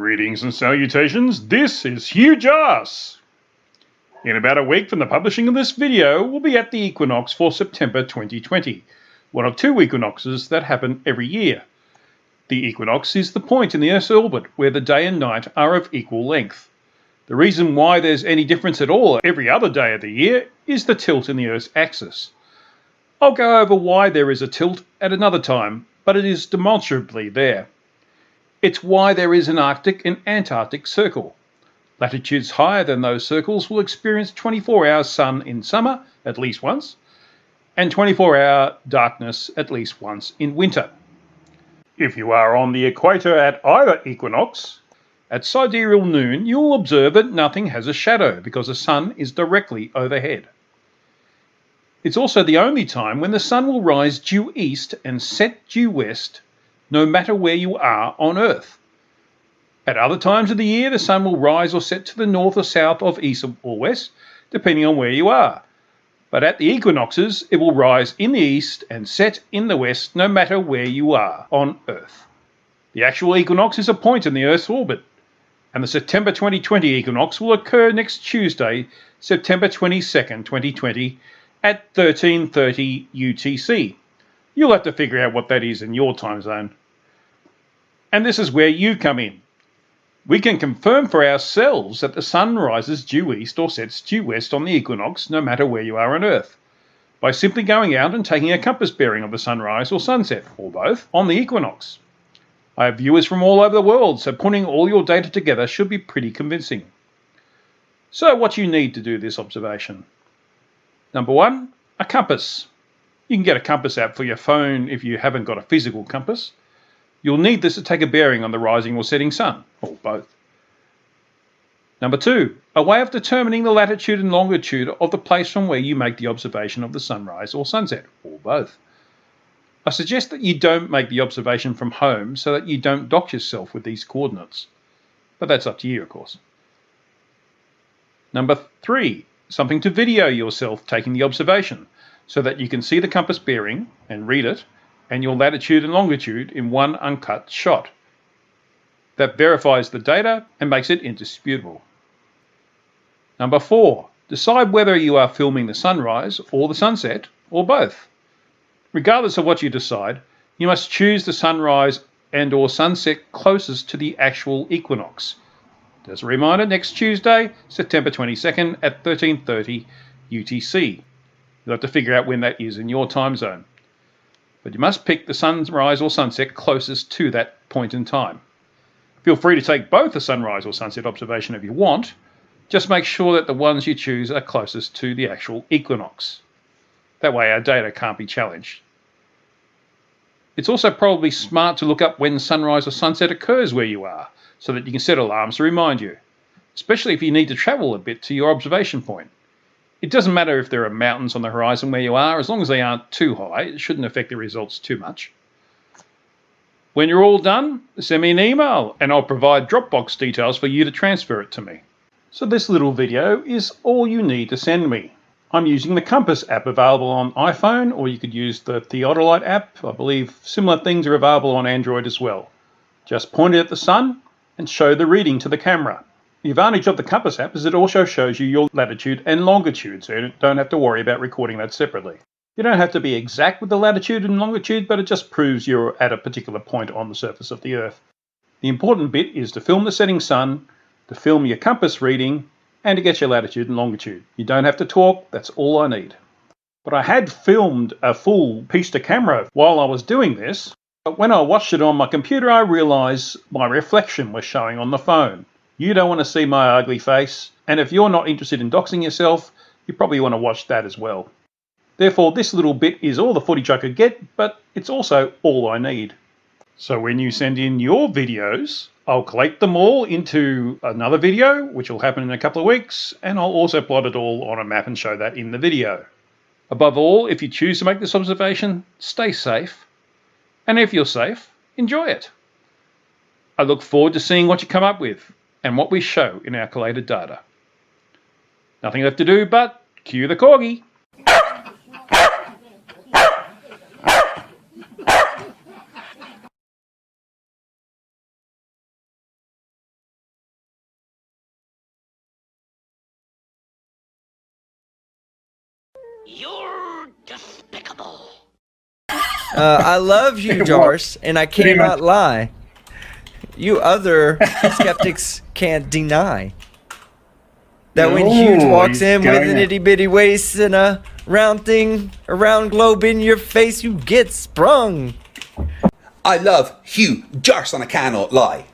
Greetings and salutations, this is Hugh Jarsz. In about a week from the publishing of this video, we'll be at the equinox for September 2020, one of two equinoxes that happen every year. The equinox is the point in the Earth's orbit where the day and night are of equal length. The reason why there's any difference at all every other day of the year is the tilt in the Earth's axis. I'll go over why there is a tilt at another time, but it is demonstrably there. It's why there is an Arctic and Antarctic Circle. Latitudes higher than those circles will experience 24-hour sun in summer at least once, and 24-hour darkness at least once in winter. If you are on the equator at either equinox, at sidereal noon you will observe that nothing has a shadow because the sun is directly overhead. It's also the only time when the sun will rise due east and set due west, no matter where you are on Earth. At other times of the year, the sun will rise or set to the north or south of east or west, depending on where you are. But at the equinoxes, it will rise in the east and set in the west, no matter where you are on Earth. The actual equinox is a point in the Earth's orbit, and the September 2020 equinox will occur next Tuesday, September 22nd, 2020, at 13:30 UTC. You'll have to figure out what that is in your time zone. And this is where you come in. We can confirm for ourselves that the sun rises due east or sets due west on the equinox, no matter where you are on Earth, by simply going out and taking a compass bearing of the sunrise or sunset, or both, on the equinox. I have viewers from all over the world, so putting all your data together should be pretty convincing. So what you need to do this observation? Number one, a compass. You can get a compass app for your phone if you haven't got a physical compass. You'll need this to take a bearing on the rising or setting sun, or both. Number two, a way of determining the latitude and longitude of the place from where you make the observation of the sunrise or sunset, or both. I suggest that you don't make the observation from home so that you don't dock yourself with these coordinates. But that's up to you, of course. Number three, something to video yourself taking the observation so that you can see the compass bearing and read it, and your latitude and longitude in one uncut shot. That verifies the data and makes it indisputable. Number four, decide whether you are filming the sunrise or the sunset, or both. Regardless of what you decide, you must choose the sunrise and or sunset closest to the actual equinox. As a reminder, next Tuesday, September 22nd at 13:30 UTC. You'll have to figure out when that is in your time zone. But you must pick the sunrise or sunset closest to that point in time. Feel free to take both the sunrise or sunset observation if you want. Just make sure that the ones you choose are closest to the actual equinox. That way our data can't be challenged. It's also probably smart to look up when sunrise or sunset occurs where you are, so that you can set alarms to remind you, especially if you need to travel a bit to your observation point. It doesn't matter if there are mountains on the horizon where you are, as long as they aren't too high. It shouldn't affect the results too much. When you're all done, send me an email and I'll provide Dropbox details for you to transfer it to me. So this little video is all you need to send me. I'm using the Compass app available on iPhone, or you could use the Theodolite app. I believe similar things are available on Android as well. Just point it at the sun and show the reading to the camera. The advantage of the Compass app is it also shows you your latitude and longitude, so you don't have to worry about recording that separately. You don't have to be exact with the latitude and longitude, but it just proves you're at a particular point on the surface of the Earth. The important bit is to film the setting sun, to film your compass reading, and to get your latitude and longitude. You don't have to talk, that's all I need. But I had filmed a full piece to camera while I was doing this, but when I watched it on my computer, I realised my reflection was showing on the phone. You don't want to see my ugly face, and if you're not interested in doxing yourself, you probably want to watch that as well. Therefore, this little bit is all the footage I could get, but it's also all I need. So when you send in your videos, I'll collect them all into another video, which will happen in a couple of weeks, and I'll also plot it all on a map and show that in the video. Above all, if you choose to make this observation, stay safe, and if you're safe, enjoy it. I look forward to seeing what you come up with and what we show in our collated data. Nothing left to do but cue the corgi. You're despicable. I love Hugh Jarsz, and I Pretty cannot much. lie. You other skeptics can't deny that when Hugh walks he's in with going an it. itty bitty waist and a round thing, a round globe in your face, you get sprung. I love Hugh Jarsz and I cannot lie.